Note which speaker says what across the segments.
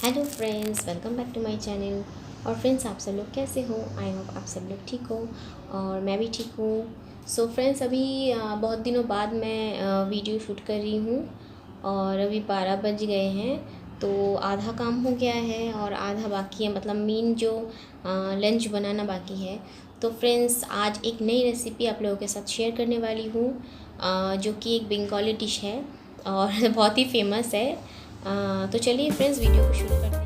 Speaker 1: Hello friends, welcome back to my channel. और friends, आप सब लोग कैसे हो? आई होप आप सब लोग ठीक हो और मैं भी ठीक हूँ। सो फ्रेंड्स, अभी बहुत दिनों बाद मैं वीडियो शूट कर रही हूँ और अभी 12 बज गए हैं। तो आधा काम हो गया है और आधा बाकी है, मतलब मेन जो लंच बनाना बाकी है। तो फ्रेंड्स, आज एक नई रेसिपी आप लोगों के साथ शेयर करने वाली हूँ, जो कि एक बंगाली डिश है और बहुत ही फेमस है। तो चलिए फ्रेंड्स, वीडियो को शुरू करते हैं।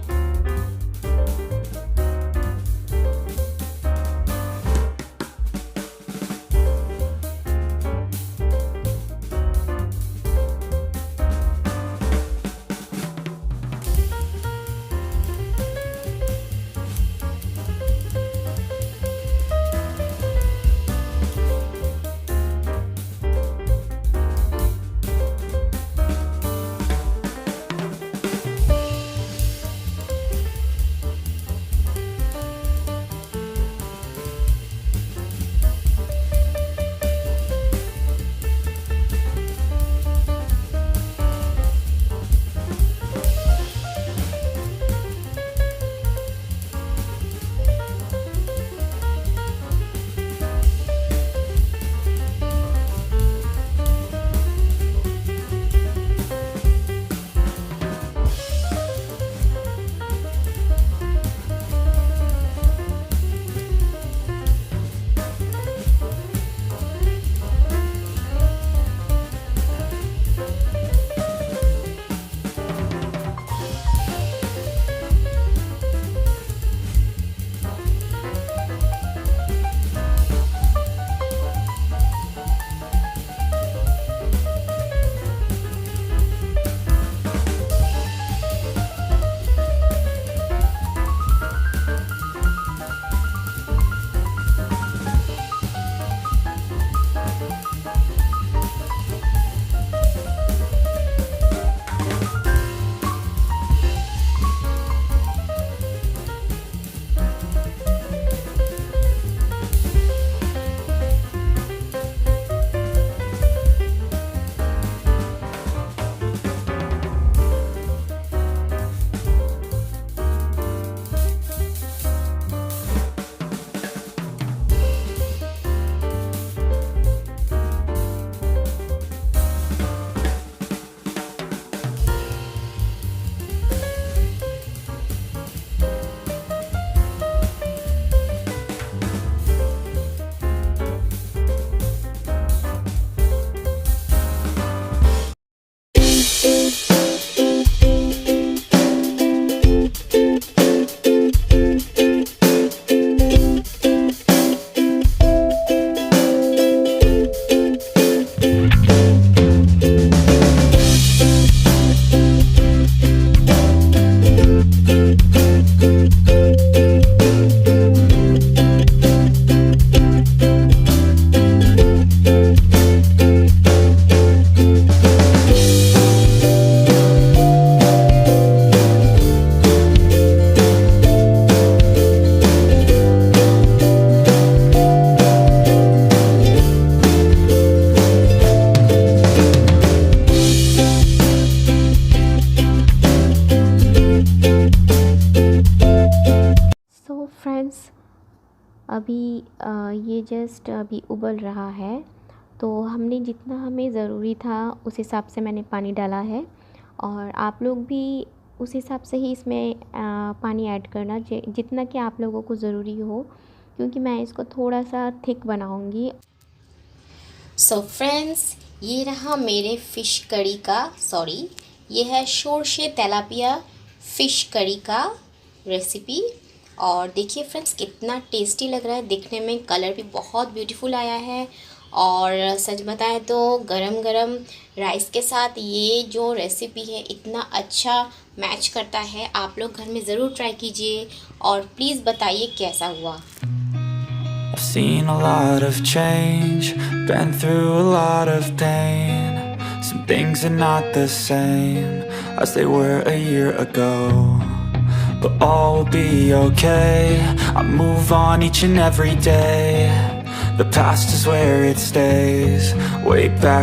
Speaker 1: सो फ्रेंड्स, अभी ये जस्ट अभी उबल रहा है। तो हमने जितना हमें ज़रूरी था उस हिसाब से मैंने पानी डाला है और आप लोग भी उस हिसाब से ही इसमें पानी ऐड करना जितना कि आप लोगों को ज़रूरी हो, क्योंकि मैं इसको थोड़ा सा थिक बनाऊंगी। सो फ्रेंड्स, ये रहा मेरे फ़िश करी का ये है शोरशे तेलापिया फ़िश करी का रेसिपी। और देखिए फ्रेंड्स, कितना टेस्टी लग रहा है दिखने में, कलर भी बहुत ब्यूटीफुल आया है। और सच बताएं तो गरम गरम राइस के साथ ये जो रेसिपी है इतना अच्छा मैच करता है। आप लोग घर में ज़रूर ट्राई कीजिए और प्लीज़ बताइए कैसा हुआ।
Speaker 2: I've seen a lot of change, been through a lot of pain. Some things are not the same as they were a year ago, but all will be okay. I move on each and every day. The past is where it stays, way back